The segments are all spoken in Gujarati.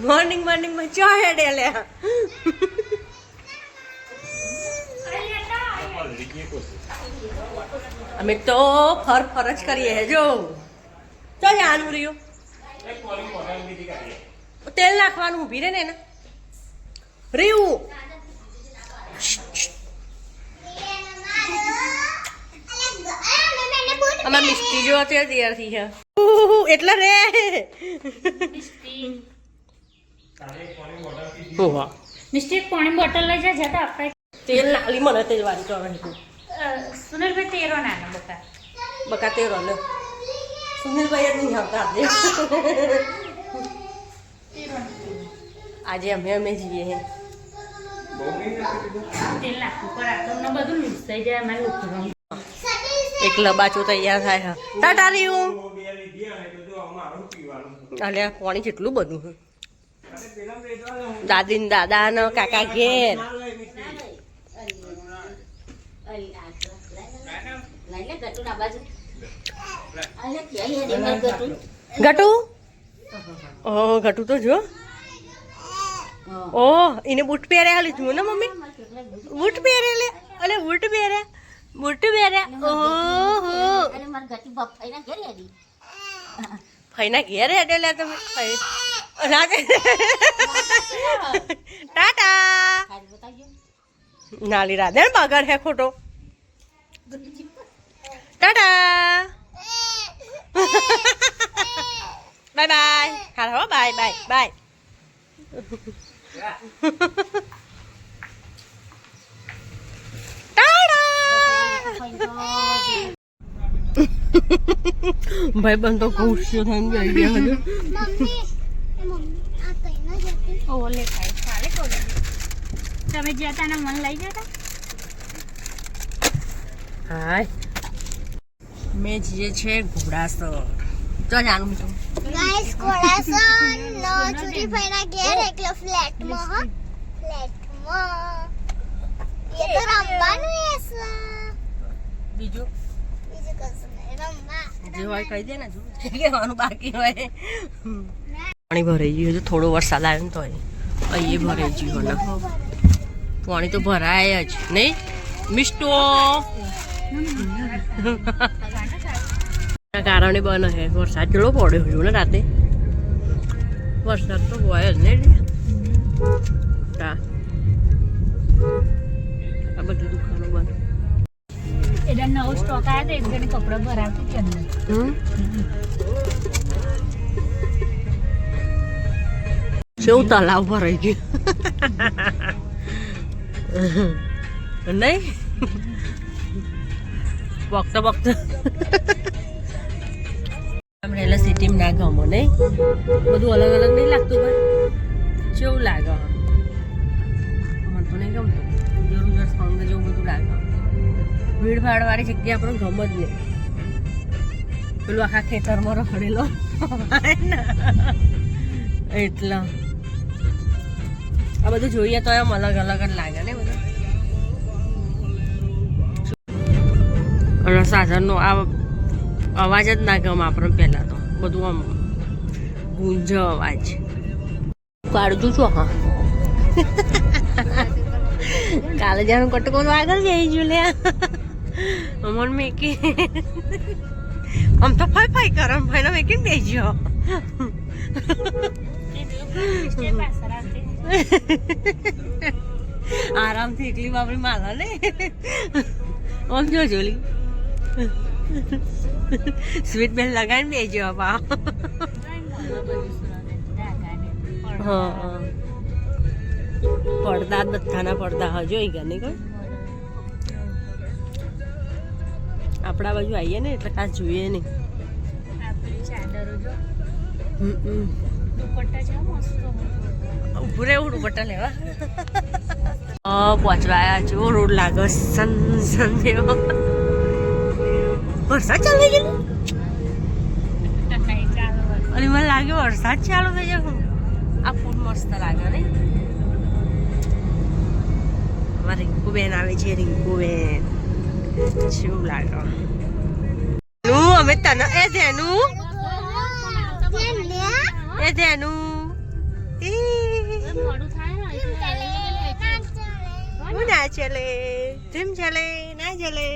મોર્નિંગ મોર્નિંગમાં ચા હેડે લે અમે તો ફર જ કરીએ જો ચાલ આનું રહ્યું તેલ નાખવાનું ઊભી રહે ને રહ્યું અમાર મિસ્ટી જો અત્યારે તૈયાર થઈ છે એટલે રે મિસ્ટી પાણી બોટલ લઈ જા જતા આપણે તેલ નાલી મને તેલ વાળી કરવાની સુનિલભાઈ તેરો નાનો બકા તેરો લે સુનિલભાઈ જ નહીં આવતા આજે અમે જઈએ તેલ નાખવું પડે તમને બધું મિક્સ થઈ જાય અમારે ઉખડવાનું એક લબાચું તૈયાર થાય ટાટા રહ્યું અલે પાણી કેટલું બધું દાદી ને દાદા ને કાકા ઘેર ગટુ ગટુ તો જો ઓહ એને બૂટ પહેર્યા લીધું ને મમ્મી બૂટ પહેરે લે અલે બૂટ પહેર્યા ઓહો ફઈના ઘેર હેડે લે તમે ટાટા નાલી રાધે બગાડ હે ખોટો ટાટા બાય બાય હાલો બાય બાય બાય ભાઈ બંધ તો ખુશીઓ થઈને બેસી ગયા હજુ ઓલે ખાઈ ચાલે કોલે તમે જતા ને મન લઈ જતા હાય મેં જે છે ઘોડાસર તો જાણું છું ગાઈસ ઘોડાસર નો છુટી ફઈના ઘેર એકલો ફ્લેટમાં એ તો રમવાનું છે બીજું કશું નહીં રમવા જે હોય કહી દે ને જો કહેવાનું બાકી હોય પાણી ભરાઈ ગયું છે થોડો વરસાદ આવ્યો ને તો અહીં ભરાઈ ગયું ને પાણી તો ભરાય જ નહીં મિસ્ટો કારણે બને હે વરસાદ ચલો પડ્યો છું ને રાતે વરસાદ તો હોય જ ને આ બધી દુકાનો બંધ એટલે નવો સ્ટોક આવ્યો તો એક જણ કપડાં ભરાવતી કેમ કેવું તલાવ ભરાઈ ગયું નહીં વખતે એટલે સિટીમાં ના ગમો નહીં બધું અલગ અલગ નહીં લાગતું ભાઈ કેવું લાગે મને તો નહીં ગમતું જરૂર સંગ જેવું બધું લાગે ભીડ ભાડ વાળી જગ્યા આપણને ગમ જ નહીં પેલું આખા ખેતરમાં રખડેલો એટલે આ બધું જોઈએ તો એમ અલગ અલગ જ લાગે ને બધું અને સાધનનો આ અવાજ જ ના ગમે આપણને પહેલાં તો બધું આમ ગુંજ અવાજ કાઢું છું હા કાલે જાણ કટકો આગળ જઈ ગયું લે અમન મેકી આમ તો ફાઈ ફાઈ કરમ ભાઈ ને મેકીને બેસજો આરામથી એકલી બાપરી માલા ને આમ જો જોલી સ્વીટ બેલ લગાવીને બેસજો બા હા પડદા બધાના પડદા હજુ આવી ગયા નહીં કોઈ આપણા બાજુ આવીએ ને એટલે ખાસ જોઈએ નહીં ઉભું રહેવું દુપટ્ટા લેવા પહોંચવા આવ્યા છો રોડ લાગો સન સન જેવો વરસાદ ચાલુ થઈ ગયો અને મને લાગે વરસાદ ચાલુ થઈ જાય આ ફૂલ મસ્ત લાગે ને અમારે રિંકુબેન આવે છે રિંકુબેન શું લાગે અમે તને એ જેનું એ ધ્યાનું મોડું થાય ને હું ના ચાલે જેમ ચાલે ના ચાલે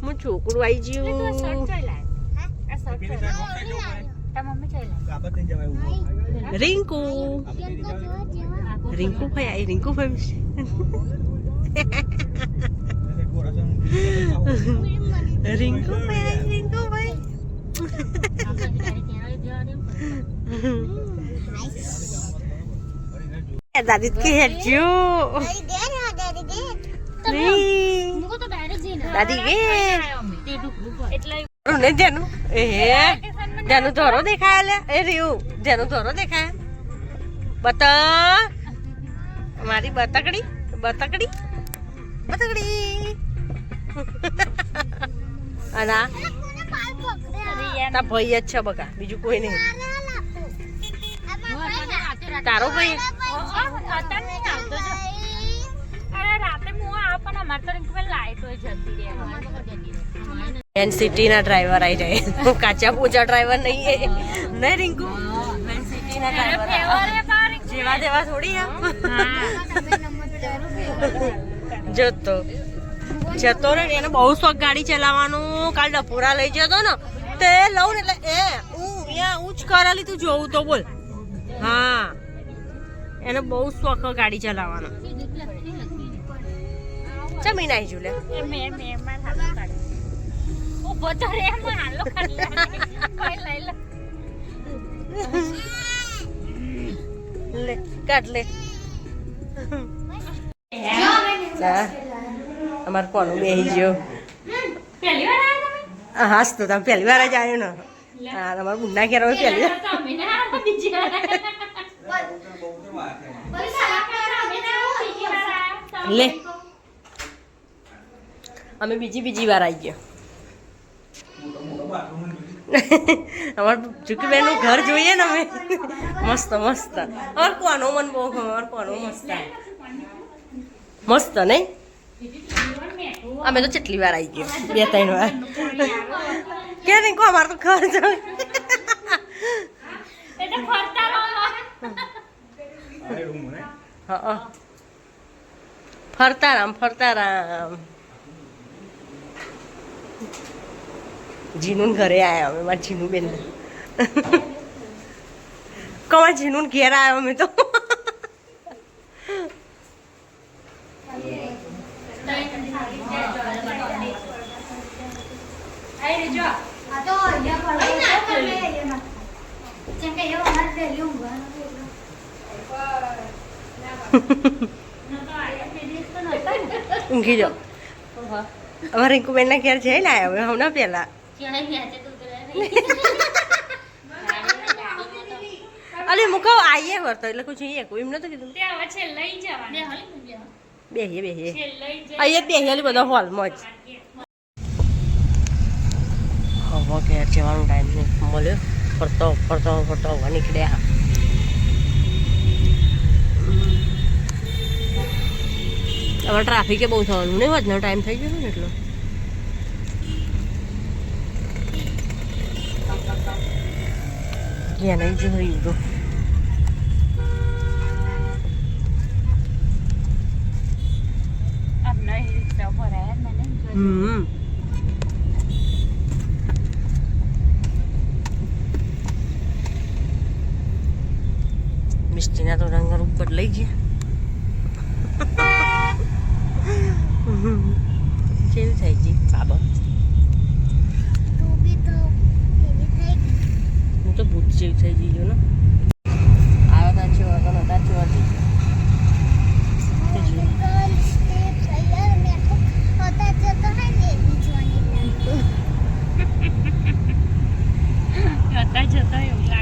હું છોકરું આવી ગયું રિંકુ રિંકુ ભાઈ આવી રિંકુ ભાઈ રિંકુ ભાઈ રિંકુ ભાઈ દાદી કે હેજો દાદી કે ને જાનું એ જાનું ધોરો દેખાય લે એ રીયું જાનું ધોરો દેખાય બતક મારી બતકડી બતકડી બતકડી અને તા ભાઈ જ છે બકા બીજું કોઈ નહીં તારો ભાઈ સિટી ના ડ્રાઈવર આવી જાય કાચા પોચા ડ્રાઈવર નહીં નહીં રિંકુ સિટી ના ડ્રાઈવર જેવા તેવા થોડી જતો જતો રે એને બહુ શોખ ગાડી ચલાવવાનું કાલ ડફોરા લઈ જતો ને તે લઉં ને એટલે હું જ કરેલી તું જોવું તો બોલ હા એને બહુ શોખ ગાડી ચલાવવાનો જમીન આવી જુ લે લે કાઢ લે અમારે કોનું બેસી ગયો હાસ તો તમે પહેલી વાર જ આવ્યો ને હા તમારા બુના ઘેર પહેલી લે અમે બીજી વાર આવી ગયા અમાર ચુકીબેન નું ઘર જોઈએ ને અમે મસ્ત મસ્ત અમાર કોનો મન બહુ અમાર કોનો મસ્ત મસ્ત નહીં અમે તો કેટલી વાર આવી ગયો 2-3 વાર કે નહીં કો અમાર તો ઘર જોઈએ હા ફરતા રામ જીનું ઘરે આવ્યા અમે મારા જીનું બેન કમા જીનું ઘેર આવ્યો અમે તો ઊંઘી જાઓ અમારે રિંકુબેન ના ઘેર જઈને આવ્યા હવે હમણાં પેલા અરે મુકો આઈએ વર્તો એટલે કોઈ જોઈએ કોઈ એમ નતું કીધું બેહીએ અહીંયા બેહીએ બધા હોલમાં જ હવે ઘેર જવાનો ટાઈમ નહીં મળ્યો ફરતો હવે નીકળ્યા હવે ટ્રાફિકે બહુ થવાનું નહીં વધનો ટાઈમ થઈ ગયો ને એટલો ક્યાં નહીં જોયું તો મિસ્ટીના તો રંગ ઉપર લઈ ગયા કેવી થઈ ગઈ બાબા હું તો ભૂત જેવી થઈ ગઈ ને આવ્યો ત્યાં ચેવા તો નતા ચેવા થઈ ગયો